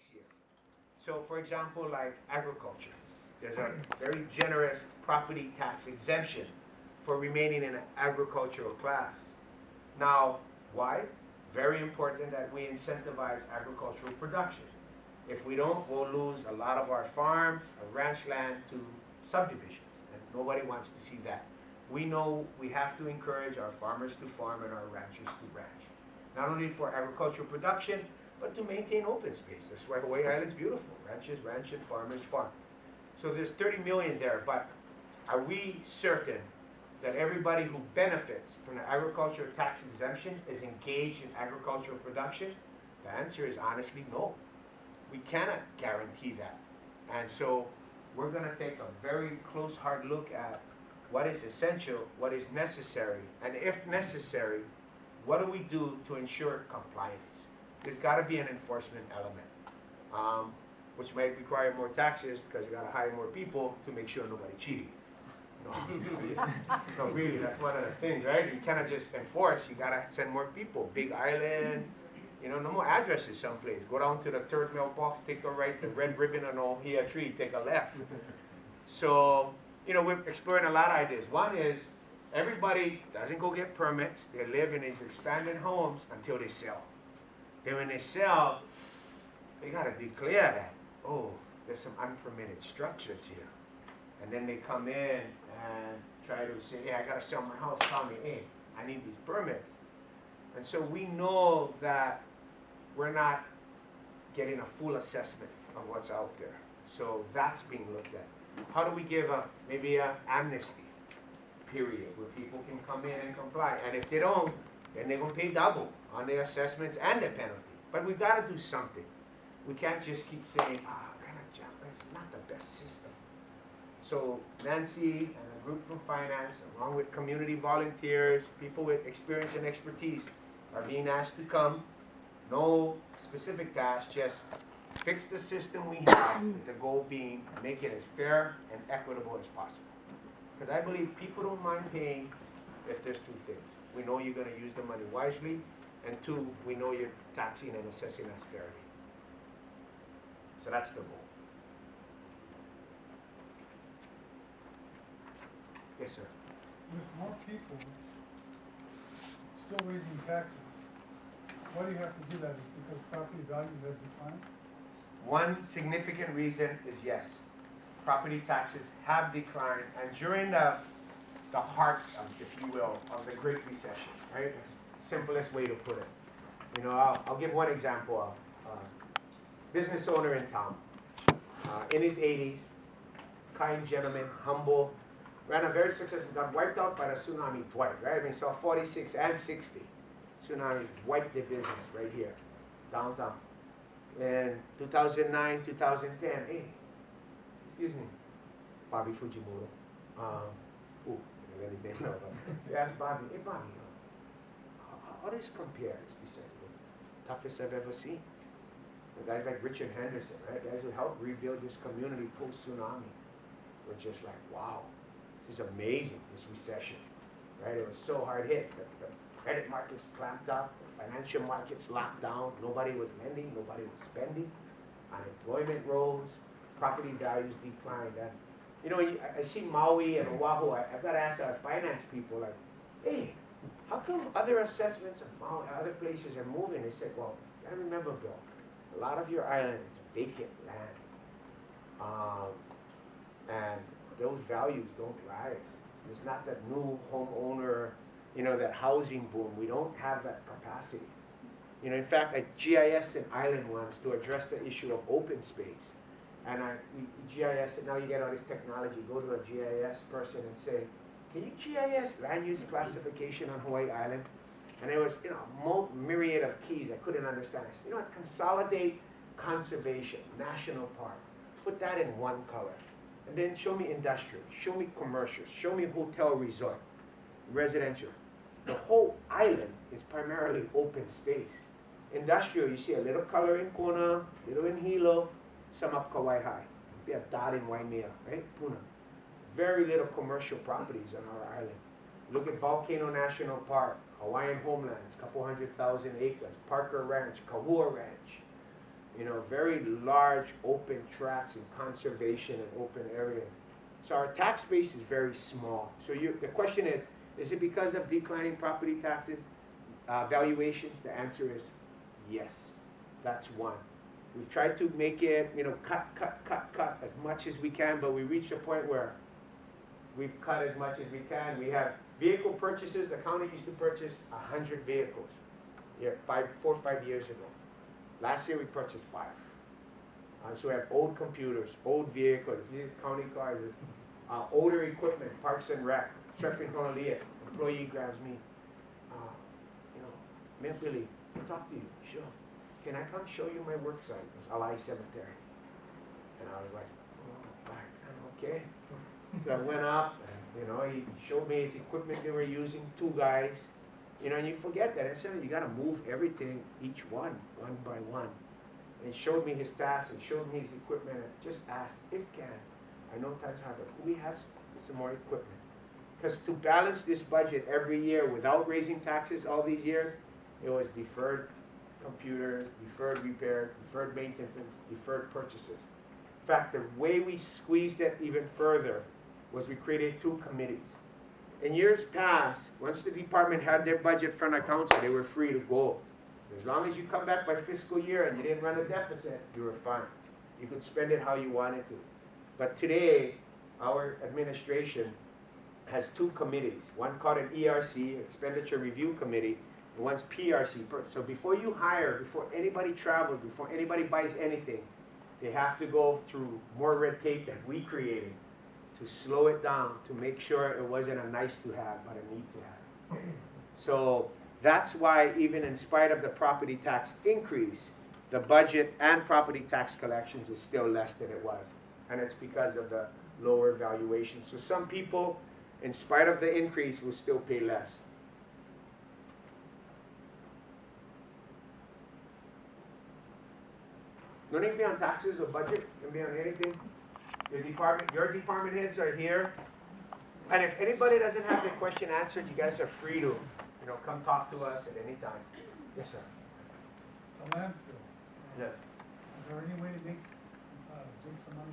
next year. So for example, like agriculture, there's a very generous property tax exemption for remaining in an agricultural class. Now, why? Very important that we incentivize agricultural production. If we don't, we'll lose a lot of our farms, our ranch land to subdivisions, and nobody wants to see that. We know we have to encourage our farmers to farm and our ranchers to ranch. Not only for agricultural production, but to maintain open space. That's why Hawaii Island's beautiful. Ranchers ranch and farmers farm. So there's 30 million there, but are we certain that everybody who benefits from the agricultural tax exemption is engaged in agricultural production? The answer is honestly no. We cannot guarantee that. And so we're going to take a very close, hard look at what is essential, what is necessary, and if necessary, what do we do to ensure compliance? There's got to be an enforcement element, which might require more taxes because you got to hire more people to make sure nobody cheating. No, really, that's one of the things, right? You cannot just enforce, you got to send more people. Big Island, no more addresses someplace. Go down to the third mailbox, take a right, the red ribbon on Ohia tree, take a left. So, we're exploring a lot of ideas. One is, everybody doesn't go get permits. They live in these expanded homes until they sell. Then when they sell, they got to declare that, oh, there's some unpermitted structures here. And then they come in and try to say, hey, I got to sell my house. Tell me, hey, I need these permits. And so we know that we're not getting a full assessment of what's out there. So that's being looked at. How do we give maybe an amnesty period where people can come in and comply? And if they don't, then they're going to pay double on their assessments and their penalty. But we've got to do something. We can't just keep saying, it's not the best system. So Nancy and a group from finance, along with community volunteers, people with experience and expertise, are being asked to come. No specific task, just fix the system we have, with the goal being make it as fair and equitable as possible. Because I believe people don't mind paying if there's two things. We know you're going to use the money wisely, and two, we know you're taxing and assessing us fairly. So that's the goal. Yes, sir. With more people still raising taxes, why do you have to do that? Is it because property values have declined? One significant reason is yes, property taxes have declined, and during the heart of, if you will, of the Great Recession, right? It's the simplest way to put it. I'll give one example. Business owner in town, in his 80s, kind gentleman, humble, ran a very successful, got wiped out by the tsunami twice, right? I mean, saw 46 and 60 tsunami wiped the business right here, downtown. In 2009, 2010, hey, excuse me, Bobby Fujimoto. You asked Bobby, hey Bobby, how does this compare, he said, toughest I've ever seen. The guys like Richard Henderson, right? Guys who helped rebuild this community post-tsunami were just like, wow, this is amazing, this recession, right? It was so hard hit. The credit markets clamped up, the financial markets locked down, nobody was lending, nobody was spending, unemployment rose, property values declined. And, I see Maui and Oahu, I've got to ask our finance people, like, hey, how come other assessments of Maui, other places are moving? They said, well, you got to remember, Bill, a lot of your island is vacant land. And those values don't rise. It's not that new homeowner, that housing boom. We don't have that capacity. In fact, I GIS'd an island once to address the issue of open space. And we GIS'd it, now you get all this technology, go to a GIS person and say, can you GIS land use classification on Hawaii Island? And there was, a myriad of keys I couldn't understand. I said, consolidate conservation, national park, put that in one color. And then show me industrial, show me commercial, show me hotel resort, residential. The whole island is primarily open space. Industrial, you see a little color in Kona, little in Hilo, some up Kauai High. We have dot in Waimea, right? Puna. Very little commercial properties on our island. Look at Volcano National Park, Hawaiian Homelands, couple 100,000 acres, Parker Ranch, Kahua Ranch. You know, very large open tracts and conservation and open area. So our tax base is very small. So the question is it because of declining property taxes, valuations? The answer is yes. That's one. We've tried to make it, you know, cut as much as we can, but we reached a point where we've cut as much as we can. We have vehicle purchases. The county used to purchase 100 vehicles 4 or 5 years ago. Last year we purchased 5. So we have old computers, old vehicles, these county cars, older equipment, Parks and Rec, Surfing Honolulu, employee grabs me. You know, Mayor Billy, I'll talk to you, sure. Can I come show you my work site? It was Alai Cemetery. And I was like, oh, okay. So I went up, and, you know, he showed me his equipment they were using, 2 guys. You know, and you forget that. I said, you got to move everything, each one by one. And he showed me his tasks and showed me his equipment and just asked, if can, I know times hard, but could we have some more equipment? Because to balance this budget every year without raising taxes all these years, it was deferred computers, deferred repairs, deferred maintenance, and deferred purchases. In fact, the way we squeezed it even further was we created 2 committees. In years past, once the department had their budget front of council, they were free to go. As long as you come back by fiscal year and you didn't run a deficit, you were fine. You could spend it how you wanted to. But today, our administration has 2 committees. One called an ERC, Expenditure Review Committee, and one's PRC. So before you hire, before anybody travels, before anybody buys anything, they have to go through more red tape that we created to slow it down, to make sure it wasn't a nice to have, but a need to have. So that's why even in spite of the property tax increase, the budget and property tax collections is still less than it was. And it's because of the lower valuation. So some people, in spite of the increase, will still pay less. No need to be on taxes or budget, can be on anything. Your department heads are here. And if anybody doesn't have their question answered, you guys are free to, you know, come talk to us at any time. Yes, sir. The landfill, Yes. is there any way to make some money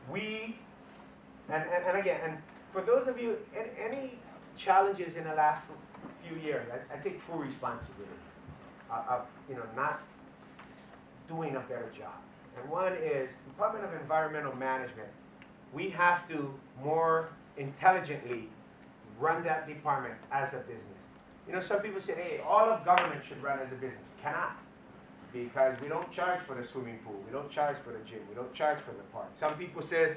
there? And again, and for those of you, any challenges in the last few years, I take full responsibility of, you know, not doing a better job. And one is Department of Environmental Management. We have to more intelligently run that department as a business. You know, some people say, hey, all of government should run as a business. Cannot. Because we don't charge for the swimming pool. We don't charge for the gym. We don't charge for the park. Some people say,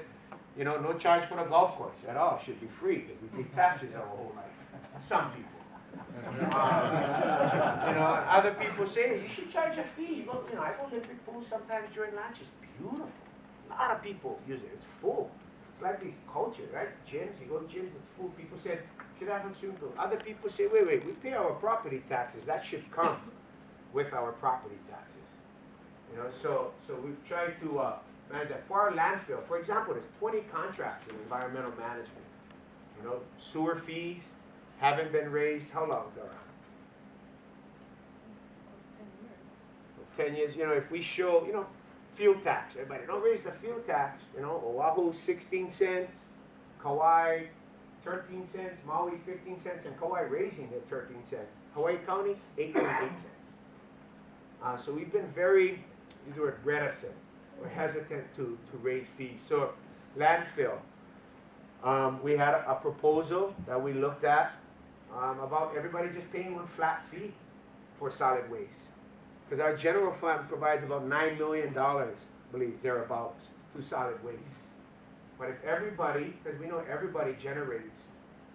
you know, no charge for the golf course at all. It should be free because we pay taxes our whole life. Some people. You know, other people say you should charge a fee. You know, I go to Olympic pools sometimes during lunch. It's beautiful. A lot of people use it. It's full. It's like this culture, right? Gyms, you go to gyms, it's full. People say should have a swimming pool. Other people say, wait, we pay our property taxes. That should come with our property taxes. You know, so we've tried to manage that. For our landfill, for example, there's 20 contracts in environmental management. You know, sewer fees haven't been raised. How long, Dora? 10 years. You know, if we show, you know, fuel tax, everybody, don't raise the fuel tax. You know, Oahu 16 cents, Kauai 13 cents, Maui 15 cents, and Kauai raising it 13 cents. Hawaii County 8.8 cents. So we've been very, use the word reticent, or hesitant to raise fees. So landfill, we had a proposal that we looked at about everybody just paying one flat fee for solid waste. Because our general fund provides about $9 million, I believe, thereabouts, to solid waste. But if everybody, because we know everybody generates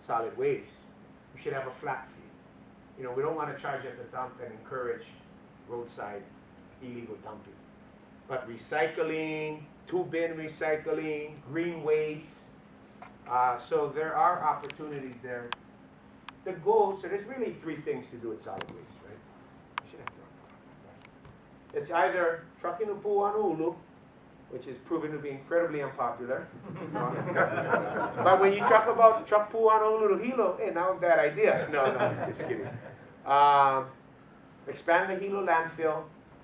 solid waste, we should have a flat fee. You know, we don't want to charge at the dump and encourage roadside illegal dumping. But recycling, two-bin recycling, green waste, so there are opportunities there. The goal, so there's really 3 things to do with solid waste, right? I should have done. It's either trucking to Pu'uanu'ulu, which is proven to be incredibly unpopular. But when you talk about truck Pu'uanu'ulu to Hilo, hey, now a bad idea. No, just kidding. Expand the Hilo landfill,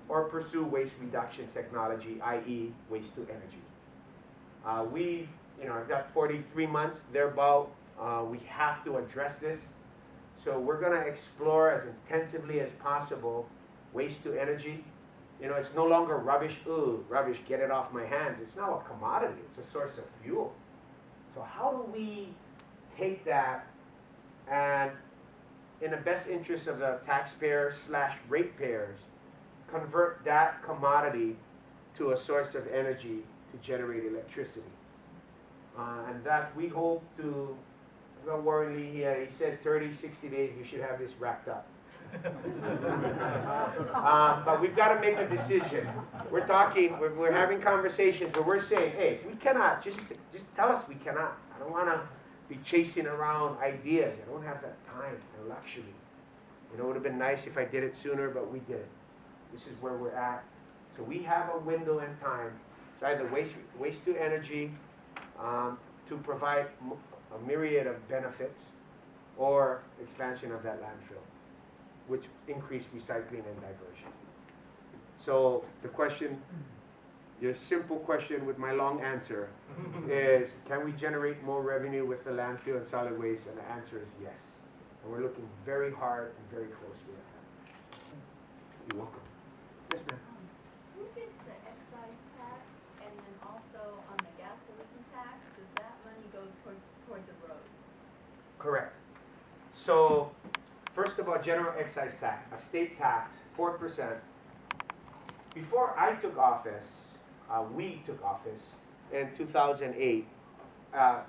or pursue waste reduction technology, i.e. waste to energy. I've got 43 months, thereabout. We have to address this. So we're gonna explore as intensively as possible waste to energy. It's no longer rubbish, ooh, rubbish, get it off my hands. It's now a commodity, it's a source of fuel. So how do we take that and, in the best interest of the taxpayers / ratepayers, convert that commodity to a source of energy to generate electricity? And that we hope to, Warren Lee, he said 30, 60 days, we should have this wrapped up. But we've got to make a decision. We're talking, we're having conversations where we're saying, hey, we cannot, just tell us we cannot. I don't want to be chasing around ideas. I don't have that time and luxury. It would have been nice if I did it sooner, but we did it. This is where we're at. So we have a window in time. It's either waste to energy to provide a myriad of benefits, or expansion of that landfill, which increase recycling and diversion. So the question, your simple question with my long answer is, can we generate more revenue with the landfill and solid waste? And the answer is yes. And we're looking very hard and very closely at that. You're welcome. Yes, ma'am. Who gets the excise tax, and then also on the gasoline tax, does that money go toward the roads? Correct. So, first of all, general excise tax, a state tax, 4%. Before I took office, we took office in 2008,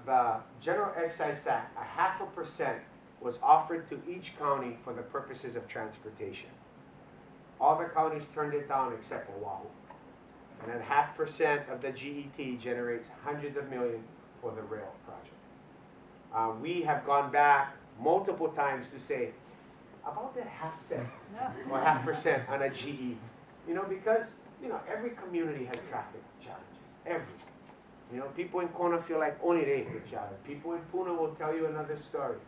the general excise tax, 0.5% was offered to each county for the purposes of transportation. All the counties turned it down except Oahu. And then 0.5% of the GET generates hundreds of millions for the rail project. We have gone back multiple times to say, about that 0.5 cent or 0.5% on a GE. Because, every community has traffic challenges. Every. People in Kona feel like only they have challenges. People in Puna will tell you another story.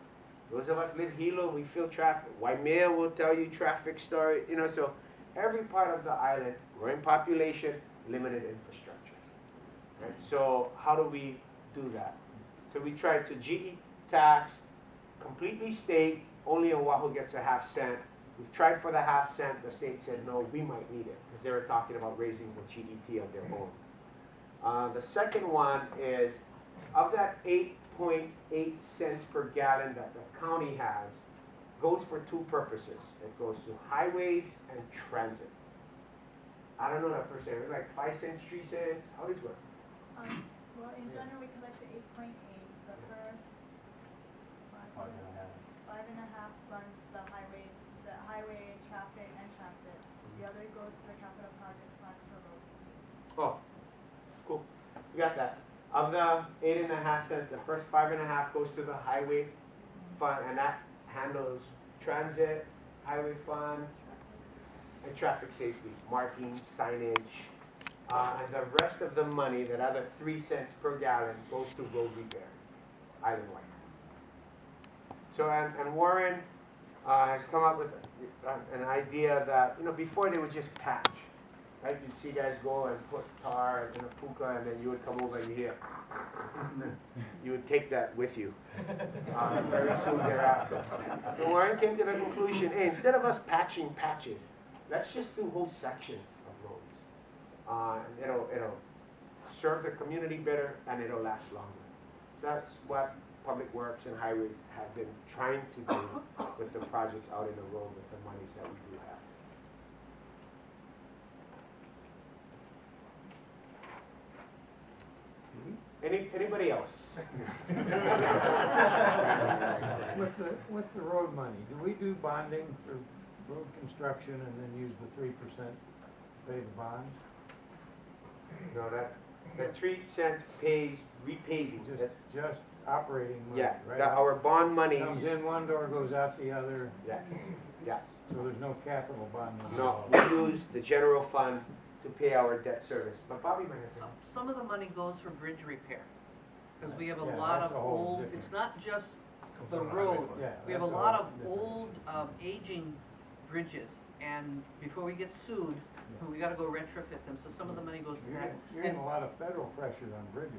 Those of us live Hilo, we feel traffic. Waimea will tell you traffic story. So every part of the island, growing population, limited infrastructure. Right? So how do we do that? So we tried to GE tax, completely state, only Oahu gets a 0.5 cent. We've tried for the 0.5 cent, the state said no, we might need it, because they were talking about raising the GET of their own. The second one is, of that 8.8 cents per gallon that the county has, goes for two purposes. It goes to highways and transit. I don't know that percent, like 5 cents, 3 cents, how does it work? Well, in general, we collected 8.8. The first 5.5 runs the highway, traffic, and transit. The other goes to the capital project fund for road. Oh, cool. You got that. Of the 8.5 cents, the first 5.5 goes to the highway fund, and that handles transit, highway fund, and traffic safety, marking, signage. And the rest of the money, that other 3 cents per gallon, goes to road repair, island-wide. So, and Warren has come up with an idea that, before they would just patch, right? You'd see guys go and put tar in a puka, and then you would come over and you hear, you would take that with you very soon thereafter. So Warren came to the conclusion, hey, instead of us patching patches, let's just do whole sections of roads. And it'll serve the community better, and it'll last longer. So that's what Public Works and Highways have been trying to do with the projects out in the road with the monies that we do have. Anybody else? With the road money, do we do bonding for road construction and then use the 3% to pay the bond? No, that 3 cents pays repaving. Just operating money, Yeah, right? our bond money. Comes in one door, goes out the other. Yeah, yeah. So there's no capital bonding. No, we use the general fund to pay our debt service. But Bobby might have said. Some of the money goes for bridge repair, because we have a Yeah, lot that's of a whole old, different- it's not just Comes the on the highway road. fund. Yeah, We have a that's a lot whole of different- old, aging bridges And before we get sued, we gotta go retrofit them, so some of the money goes to that. You're getting And a lot of federal pressure on bridges.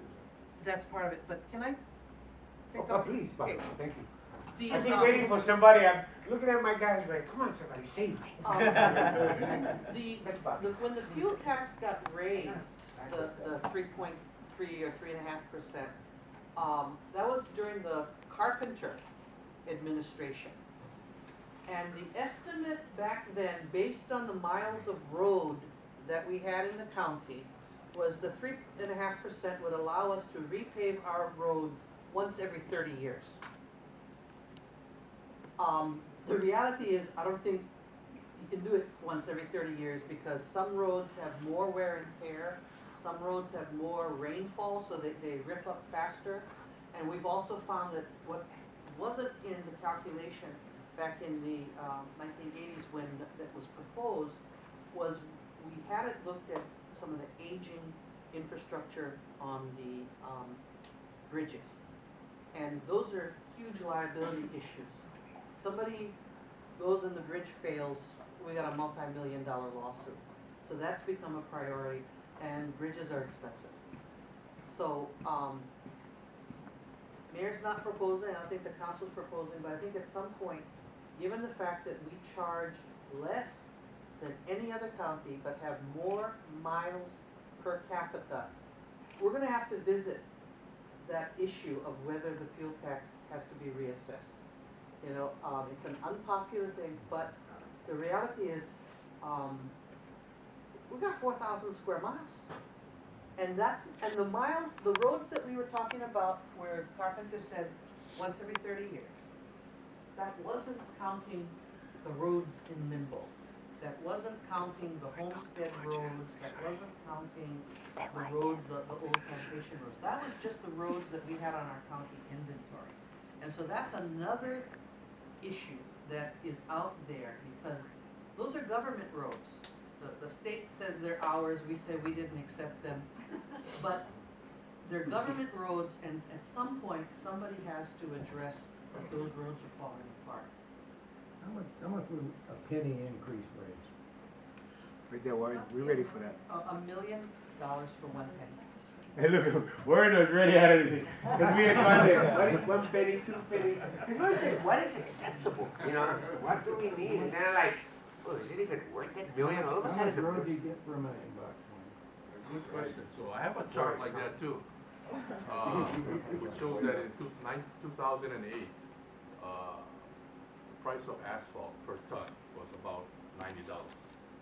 that's part of it, but can I say Oh, something? please, Bob, Okay. thank you. The, I keep waiting for somebody, I'm looking at my guys like, come on, somebody, save me. That's Bob. when the fuel tax got raised, the 3.3 or 3.5%, that was during the Carpenter administration. And the estimate back then, based on the miles of road that we had in the county, was the 3.5% would allow us to repave our roads once every 30 years. The reality is, I don't think you can do it once every 30 years because some roads have more wear and tear, some roads have more rainfall, so they rip up faster. And we've also found that what wasn't in the calculation back in the 1980s when that was proposed was we hadn't looked at some of the aging infrastructure on the bridges. And those are huge liability issues. Somebody goes and the bridge fails, we got a multi-million-dollar lawsuit. So that's become a priority, and bridges are expensive. So, Mayor's not proposing, I don't think the council's proposing, but I think at some point, given the fact that we charge less than any other county, but have more miles per capita, we're gonna have to visit that issue of whether the fuel tax has to be reassessed. You know, it's an unpopular thing, but the reality is, we've got 4,000 square miles. And the miles, the roads that we were talking about where Carpenter said once every 30 years, that wasn't counting the roads in Limbo. That wasn't counting the homestead roads, that wasn't counting the roads, the old plantation roads. That was just the roads that we had on our county inventory. And so that's another issue that is out there because those are government roads. The state says they're ours, we say we didn't accept them. But they're government roads and at some point, somebody has to address that those roads are falling apart. How much would a penny increase raise? Right there, Warren, we're ready for that. $1 million for 1 penny. Hey, look, Warren was ready at it, because we had gone there, one penny, 2 pennies. Because we said, what is acceptable? You know, what do we need? And then like, oh, is it even worth that million? All of a How sudden, much road do you get for $1 million? Good question. So I have a chart like that too, which shows that in 2008, price of asphalt per ton was about $90.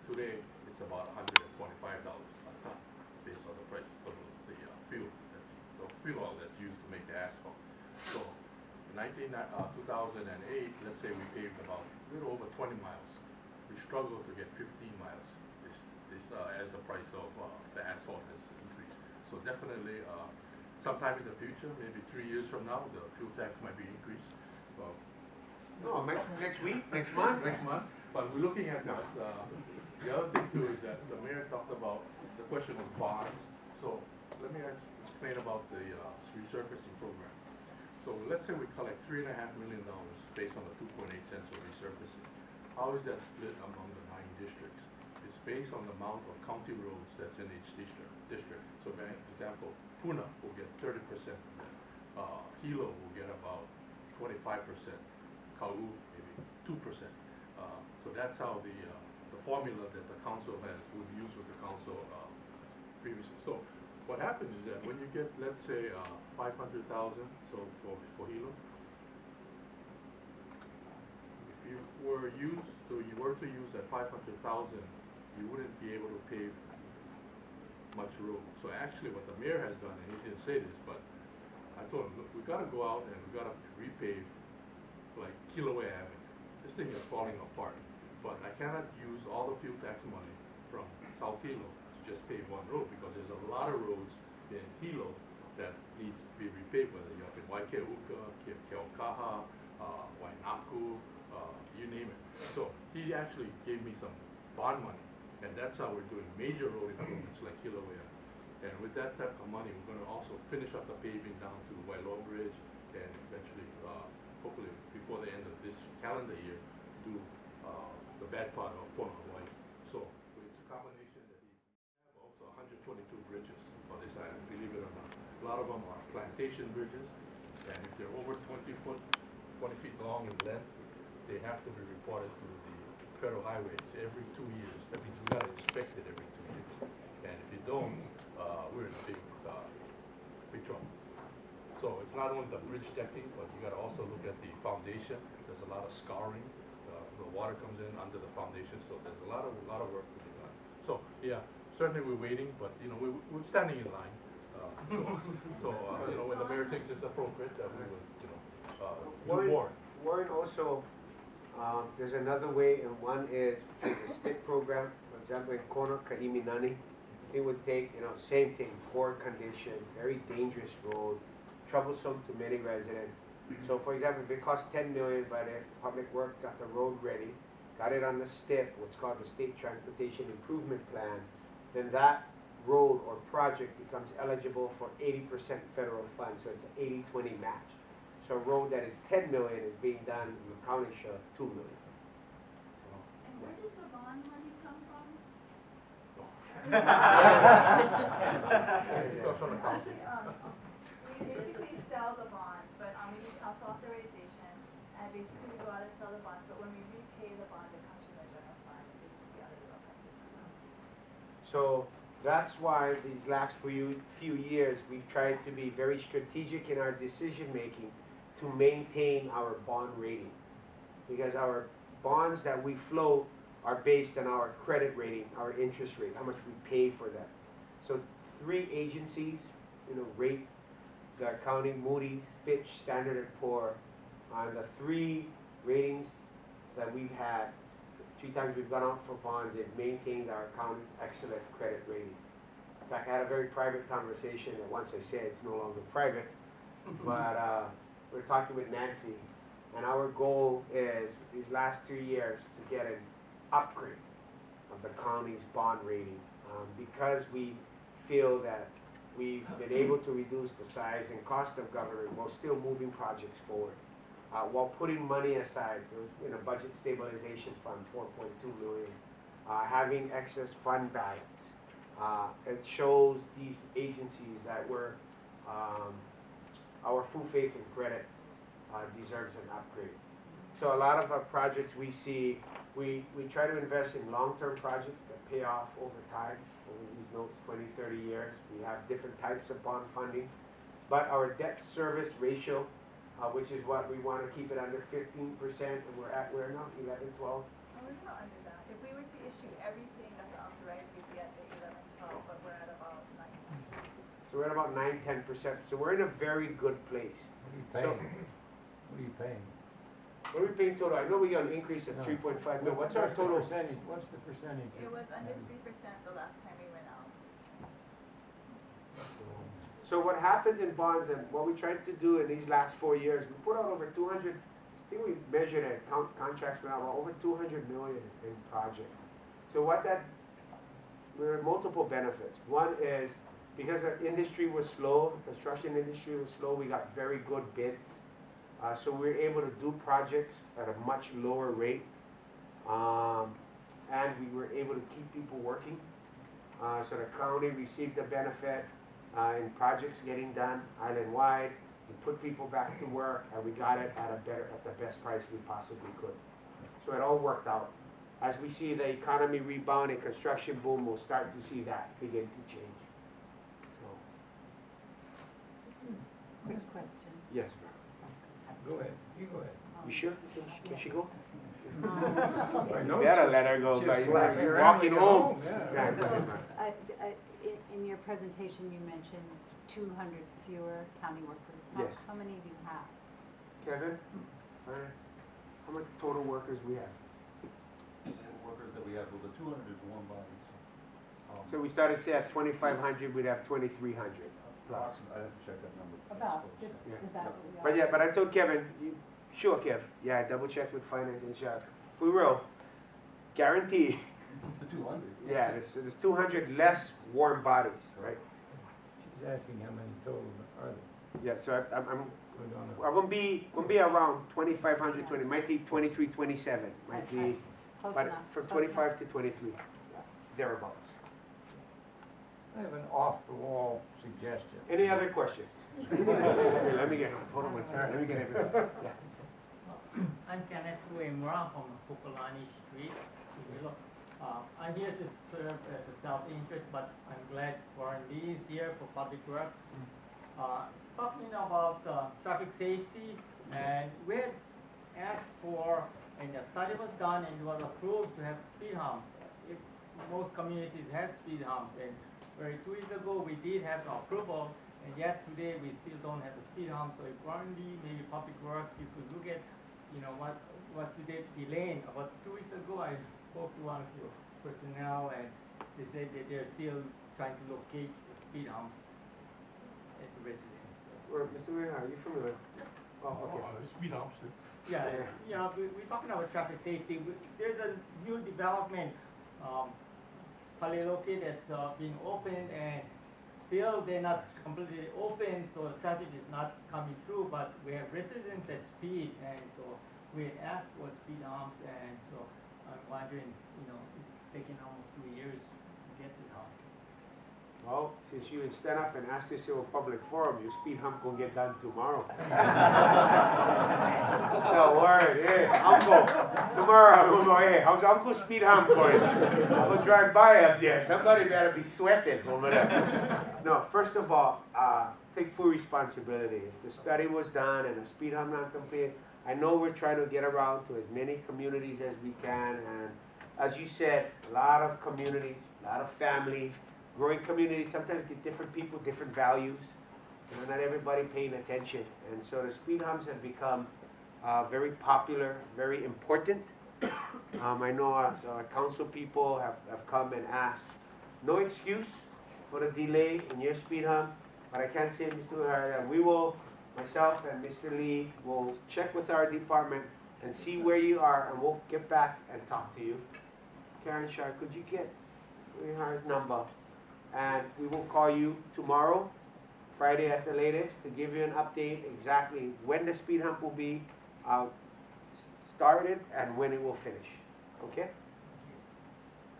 Today, it's about $125 a ton, based on the price of the fuel oil that's used to make the asphalt. So, 2008, let's say we paved about a little over 20 miles. We struggled to get 15 miles as the price of the asphalt has increased. So definitely, sometime in the future, maybe 3 years from now, the fuel tax might be increased. Well, no, next week, next month. next month. But we're looking at that. The other thing too is that the mayor talked about the question of bonds. So let me explain about the resurfacing program. So let's say we collect $3.5 million based on the 2.8 cents of resurfacing. How is that split among the 9 districts? It's based on the amount of county roads that's in each district. So for example, Puna will get 30% of that. Hilo will get about 25%. Kau maybe 2%. So that's how the formula that the council has, we've used with the council previously. So what happens is that when you get, let's say, 500,000, so for Hilo, if you were to use that 500,000, you wouldn't be able to pave much road. So actually what the mayor has done, and he didn't say this, but I told him, look, we gotta go out and we gotta repave like Kilauea Avenue. This thing is falling apart. But I cannot use all the fuel tax money from South Hilo to just pave one road because there's a lot of roads in Hilo that need to be repaved, whether you're up in Waikeuka, Keaukaha, Wainaku, you name it. So he actually gave me some bond money, and that's how we're doing major road improvements like Kilauea. And with that type of money, we're going to also finish up the paving down to Wailua Bridge, and eventually, hopefully before the end of this calendar year, do the bad part of Kona, Hawaii. So it's a combination that he have also 122 bridges on this island, believe it or not. A lot of them are plantation bridges, and if they're over 20 feet long in length, they have to be reported to the federal highways every 2 years. That means we gotta inspect it every 2 years. And if you don't, we're in big trouble. So it's not only the bridge decking, but you gotta also look at the foundation. There's a lot of scarring. The water comes in under the foundation, so there's a lot of work to be done. So yeah, certainly we're waiting, but you know we're standing in line. You know, when the mayor thinks it's appropriate, we will do more. Warren, also, there's another way, and one is through the STIP program. For example, in Kona, Ka'iminani, it would take, same thing, poor condition, very dangerous road, troublesome to many residents. So for example, if it costs 10 million, but if Public Works got the road ready, got it on the STIP, what's called the State Transportation Improvement Plan, then that road or project becomes eligible for 80% federal funds, so it's an 80-20 match. So a road that is 10 million is being done in the county share of 2 million. And where does the bond money come from? Actually, we basically sell the bonds, but we need council authorization, and basically we go out and sell the bonds, but when we repay the bonds, it comes from the general fund, and basically out of the fund. So that's why these last few years we've tried to be very strategic in our decision making to maintain our bond rating, because our bonds that we float are based on our credit rating, our interest rate, how much we pay for them. So 3 agencies, rate the accounting, Moody's, Fitch, Standard & Poor, on the 3 ratings that we've had. 3 times we've gone out for bonds, they've maintained our county's excellent credit rating. In fact, I had a very private conversation, and once I said it's no longer private, but we're talking with Nancy, and our goal is, these last 3 years, to get an upgrade of the county's bond rating, because we feel that we've been able to reduce the size and cost of government while still moving projects forward. While putting money aside in a budget stabilization fund, 4.2 million, having excess fund balance. It shows these agencies that our full faith and credit deserves an upgrade. So a lot of our projects we see, we try to invest in long-term projects that pay off over time, over these notes, 20, 30 years. We have different types of bond funding. But our debt service ratio, which is what we want to keep it under 15%, and we're now 11, 12. Oh, we're not under that. If we were to issue everything that's authorized, we'd be at the 11, 12, but we're at about 9. So we're at about 9, 10%. So we're in a very good place. What are you paying? What are we paying total? I know we got an increase of No. 3.5 million. What's our total? What's the percentage? It was under 3% the last time we went out. So what happens in bonds, and what we tried to do in these last 4 years, we put out over 200, I think we measured it, contracts went out over 200 million in projects. So there are multiple benefits. One is, because the industry was slow, the construction industry was slow, we got very good bids. So we were able to do projects at a much lower rate. And we were able to keep people working. So the county received the benefit in projects getting done island-wide. We put people back to work, and we got it at the best price we possibly could. So it all worked out. As we see the economy rebound and construction boom, we'll start to see that begin to change. So, Quick question. yes, ma'am. Go ahead, you go ahead. You sure? Can she go? I know You better let her go, she'll but slap you you're around walking when you get home. yeah. Yeah. In your presentation, you mentioned 200 fewer county workers. Yes. How many do you have? Kevin, how much total workers we have? Workers that we have, well, the 200 is one body, so. So we started, say, at 2,500, we'd have 2,300 plus. I have to check that number. About, Yes. is that what we are? But I told Kevin, sure, Kev, yeah, double check with finance and shop. For real, guarantee, The 200. yeah, there's 200 less warm bodies, right? She's asking how many total are there? Yeah, so I'm We don't know. gonna be around 2,500, might be 23, 27, might be Close but enough, from close enough. 25 to 23, thereabouts. I have an off-the-wall suggestion. Any other questions? Let me get, hold on one second, let me get everybody. Yeah. I'm Kenneth Uemura from Pukulani Street, Hilo. I'm here to serve as a self-interest, but I'm glad Warren Lee is here for Public Works. Talking about traffic safety, and we had asked for, and the study was done and was approved to have speed humps. If most communities have speed humps, and where 2 years ago we did have the approval, and yet today we still don't have the speed hump. So if Warren Lee, maybe Public Works, you could look at, you know, what's the delaying. About 2 weeks ago, I spoke to one of your personnel, and they said that they're still trying to locate the speed humps at the residence. Or, Mr. Mayor, are you familiar? Oh, okay. Speed humps. Yeah, you know, we're talking about traffic safety. There's a new development, Paliloke, that's being opened, and still they're not completely open, so the traffic is not coming through, but we have residents that speed, and so we asked for speed hump, and so I'm wondering, you know, it's taking almost 2 years to get the hump. Well, since you stand up and ask this in a public forum, your speed hump gonna get done tomorrow. No word, hey, uncle. Tomorrow I'm gonna go, hey, how's Uncle's speed hump going? I'm gonna drive by up there. Somebody better be sweating over there. No, first of all, take full responsibility. If the study was done and the speed hump not complete, I know we're trying to get around to as many communities as we can, and as you said, a lot of communities, a lot of family, growing communities sometimes get different people, different values. You know, not everybody paying attention. And so the speed humps have become very popular, very important. I know our council people have come and asked. No excuse for the delay in your speed hump, but I can say, Mr. O'Hara, that we will, myself and Mr. Lee, will check with our department and see where you are, and we'll get back and talk to you. Karen Shar, could you get O'Hara's number? And we will call you tomorrow, Friday at the latest, to give you an update exactly when the speed hump will be started and when it will finish. Okay?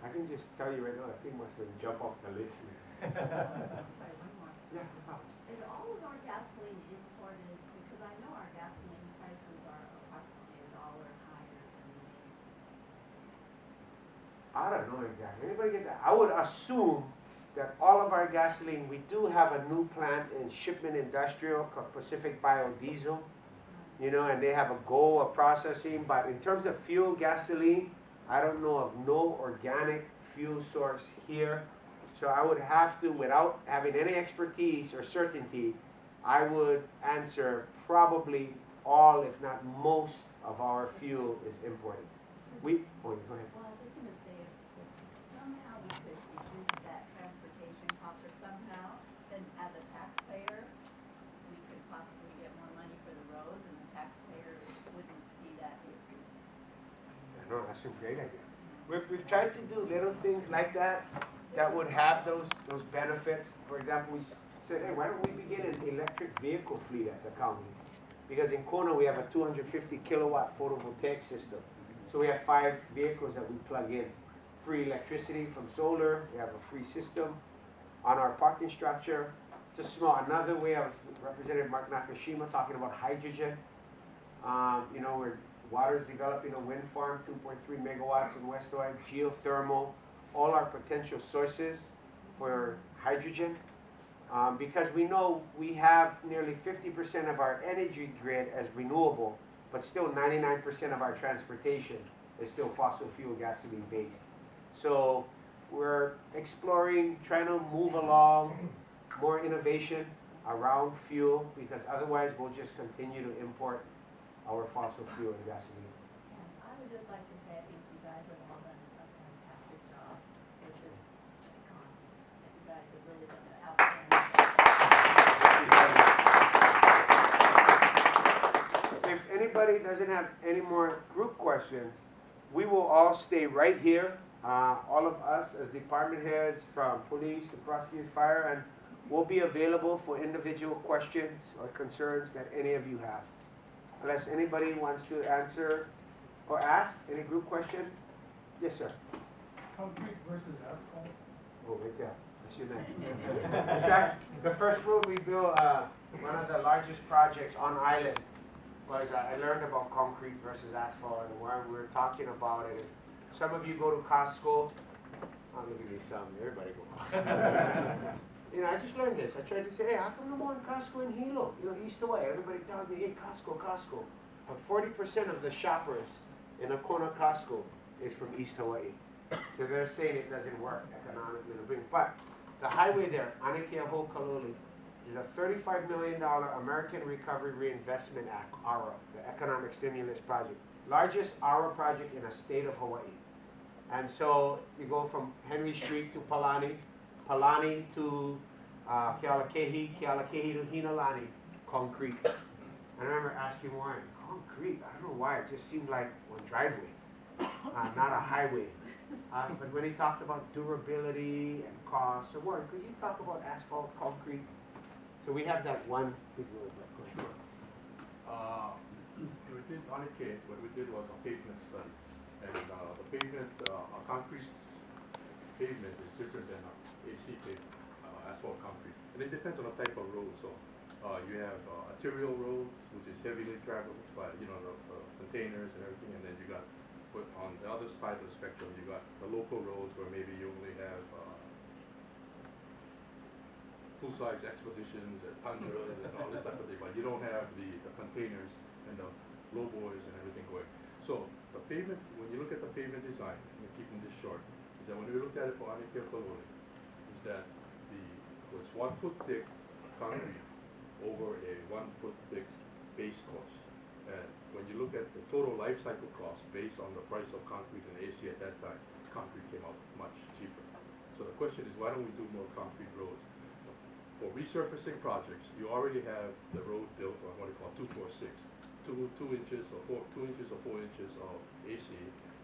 I can just tell you right now, that thing must have jumped off the list. Sorry, one more. Yeah, no problem. Is all of our gasoline imported? Because I know our gasoline prices are approximately $1 higher than I don't know exactly. Anybody get that? I would assume that all of our gasoline, we do have a new plant in Shipment Industrial called Pacific Biodiesel, you know, and they have a goal of processing, but in terms of fuel gasoline, I don't know of no organic fuel source here. So I would have to, without having any expertise or certainty, I would answer probably all, if not most, of our fuel is imported. Go ahead. Well, I was just going to say, if somehow we could reduce that transportation cost, or somehow, then as a taxpayer, we could possibly get more money for the roads, and the taxpayer wouldn't see that increase. No, that's a great idea. We've tried to do little things like that that would have those benefits. For example, we said, hey, why don't we begin an electric vehicle fleet at the county? Because in Kona we have a 250 kilowatt photovoltaic system. So we have 5 vehicles that we plug in. Free electricity from solar, we have a free system on our parking structure. It's a small, another way of Representative Mark Nakashima talking about hydrogen. You know, where water is developing a wind farm, 2.3 megawatts in West Orange, geothermal, all our potential sources for hydrogen. Because we know we have nearly 50% of our energy grid as renewable, but still 99% of our transportation is still fossil fuel gasoline based. So we're exploring, trying to move along, more innovation around fuel, because otherwise we'll just continue to import our fossil fuel and gasoline. And I would just like to say, I think you guys have all done a fantastic job with this economy. You guys have really done an outstanding job. If anybody doesn't have any more group questions, we will all stay right here. All of us as department heads, from police to prosecutors, fire, and we'll be available for individual questions or concerns that any of you have. Unless anybody wants to answer or ask any group question. Yes, sir. Concrete versus asphalt? Oh, right there. That's your name. In fact, the first road we built, one of the largest projects on island was, I learned about concrete versus asphalt, and when we were talking about it, if some of you go to Costco, I'm gonna give you some, everybody go Costco. You know, I just learned this. I tried to say, hey, how come no more in Costco in Hilo? You know, East Hawaii, everybody tells me, hey, Costco, Costco. But 40% of the shoppers in a corner Costco is from East Hawaii. So they're saying it doesn't work economically to bring. But the highway there, Anakeaho Kaloli, is a $35 million American Recovery Reinvestment Act, ARA, the Economic Stimulus Project. Largest ARA project in the state of Hawaii. And so you go from Henry Street to Palani, Palani to Kealakehi, Kealakehi to Hinalani, concrete. I remember asking Warren, concrete? I don't know why, it just seemed like one driveway, not a highway. But when he talked about durability and cost, so Warren, could you talk about asphalt, concrete? So we have that one big road. Sure. We did on a case, what we did was a pavement study. And the pavement, a concrete pavement is different than a AC pavement, asphalt concrete. And it depends on the type of road. So you have arterial roads, which is heavily traveled by, you know, the containers and everything. And then you got, but on the other side of the spectrum, you got the local roads where maybe you only have full-size expeditions and tundras and all this type of thing, but you don't have the containers and the lowboys and everything going. So the pavement, when you look at the pavement design, and keeping this short, is that when we looked at it for Anakeaho Kaloli, is that it's 1 foot thick concrete over a 1 foot thick base cost. And when you look at the total life cycle cost based on the price of concrete and AC at that time, concrete came out much cheaper. So the question is, why don't we do more concrete roads? For resurfacing projects, you already have the road built on what they call 246, 2 inches or 4 inches of AC,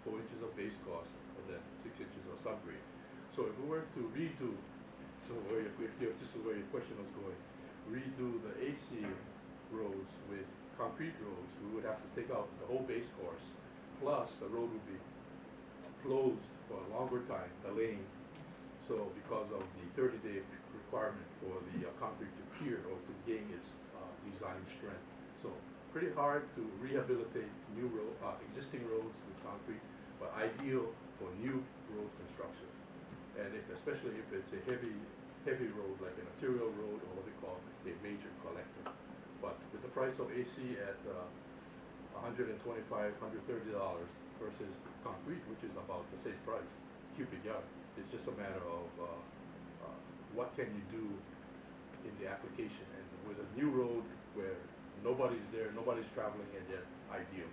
4 inches of base cost, and then 6 inches of subgrade. So if we were to redo, so this is where your question was going, redo the AC roads with concrete roads, we would have to take out the whole base course, plus the road would be closed for a longer time, the lane. So because of the 30-day requirement for the concrete to cure or to gain its design strength. So pretty hard to rehabilitate new existing roads with concrete, but ideal for new road construction. And especially if it's a heavy road like an arterial road or what we call a major collector. But with the price of AC at $125, $130 versus concrete, which is about the same price, cubic yard, it's just a matter of what can you do in the application. And with a new road where nobody's there, nobody's traveling, and yet ideal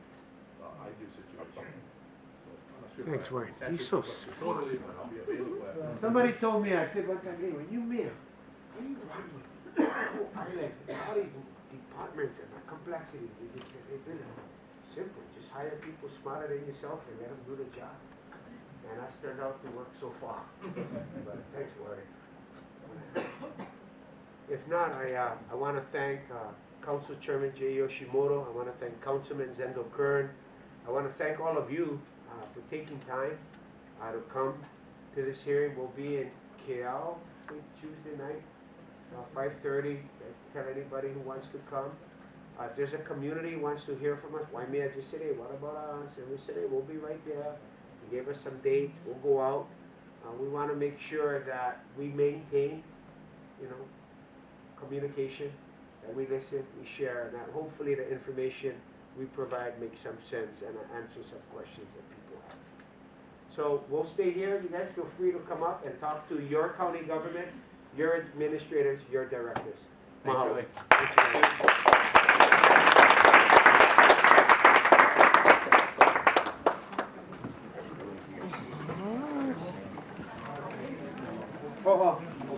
situation. So I'm not sure Thanks, if I Warren. answered He's your so question smart. totally, but I'll be available after. Somebody told me, I said one time, hey, when you mayor, what are you running? Oh, island, all these departments and the complexities, they just said, hey, Billy, simple, just hire people smarter than yourself and let them do the job. And that's turned out to work so far. But thanks, Warren. If not, I want to thank Council Chairman Jay Yoshimoto. I want to thank Councilman Zendo Kern. I want to thank all of you for taking time to come to this hearing. We'll be in KL Tuesday night, 5:30. Tell anybody who wants to come. If there's a community who wants to hear from us, why may I just say, hey, what about us? And we said, hey, we'll be right there. They gave us some dates. We'll go out. We want to make sure that we maintain, communication, that we listen, we share, and that hopefully the information we provide makes some sense and answers some questions that people have. So we'll stay here. You guys feel free to come up and talk to your county government, your administrators, your directors. Mahalo.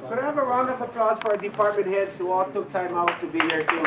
Could I have a round of applause for our department heads who all took time out to be here too?